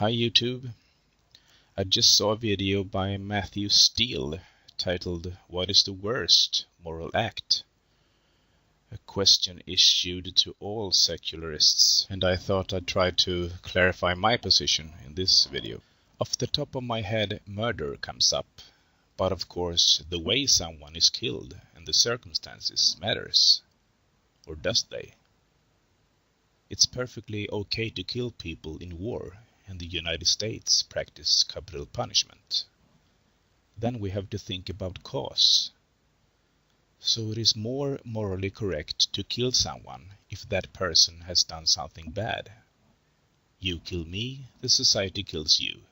Hi YouTube. I just saw a video by Mathew Steele titled "What is the worst moral act?" A question issued to all secularists, and I thought I'd try to clarify my position in this video. Off the top of my head, murder comes up, but of course the way someone is killed and the circumstances matters. Or does they? It's perfectly okay to kill people in war, and the United States practice capital punishment. Then we have to think about cause. So it is more morally correct to kill someone if that person has done something bad. You kill me, the society kills you.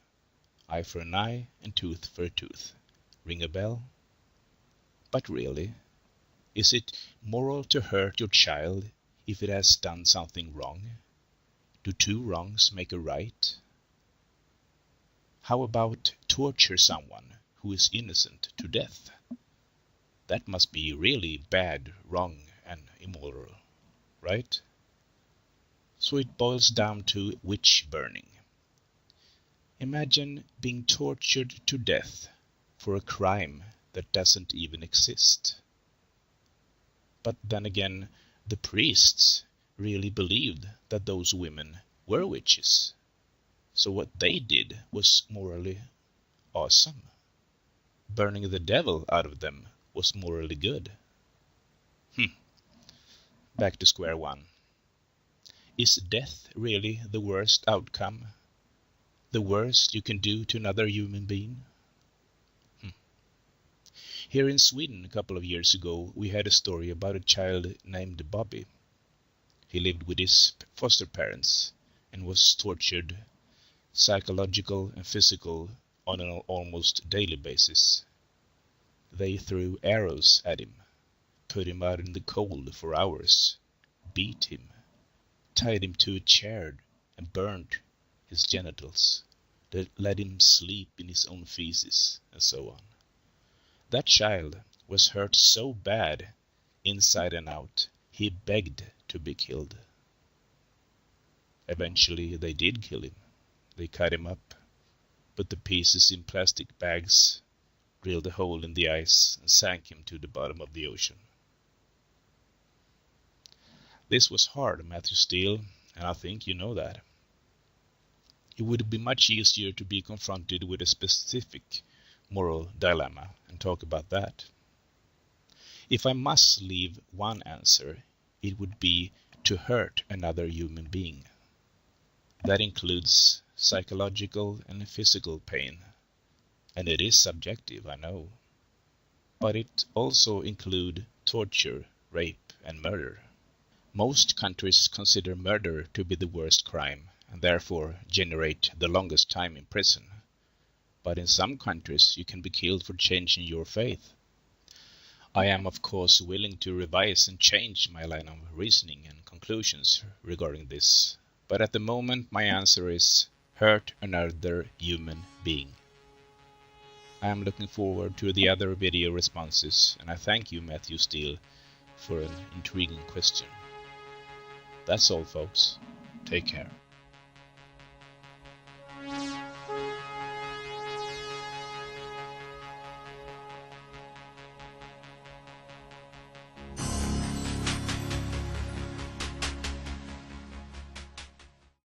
Eye for an eye and tooth for a tooth. Ring a bell? But really, is it moral to hurt your child if it has done something wrong? Do two wrongs make a right? How about torture someone who is innocent to death? That must be really bad, wrong, and immoral, right? So it boils down to witch burning. Imagine being tortured to death for a crime that doesn't even exist. But then again, the priests really believed that those women were witches. So what they did was morally awesome. Burning the devil out of them was morally good. Back to square one. Is death really the worst outcome? The worst you can do to another human being? Here in Sweden a couple of years ago, we had a story about a child named Bobby. He lived with his foster parents and was tortured, psychological and physical, on an almost daily basis. They threw arrows at him, put him out in the cold for hours, beat him, tied him to a chair and burned his genitals, let him sleep in his own feces, and so on. That child was hurt so bad, inside and out, he begged to be killed. Eventually they did kill him. They cut him up, put the pieces in plastic bags, drilled a hole in the ice, and sank him to the bottom of the ocean. This was hard, Mathew Steele, and I think you know that. It would be much easier to be confronted with a specific moral dilemma and talk about that. If I must leave one answer, it would be to hurt another human being. That includes psychological and physical pain. And it is subjective, I know. But it also includes torture, rape, and murder. Most countries consider murder to be the worst crime and therefore generate the longest time in prison. But in some countries you can be killed for changing your faith. I am of course willing to revise and change my line of reasoning and conclusions regarding this, but at the moment my answer is hurt another human being. I am looking forward to the other video responses, and I thank you, Mathew Steele, for an intriguing question. That's all, folks. Take care.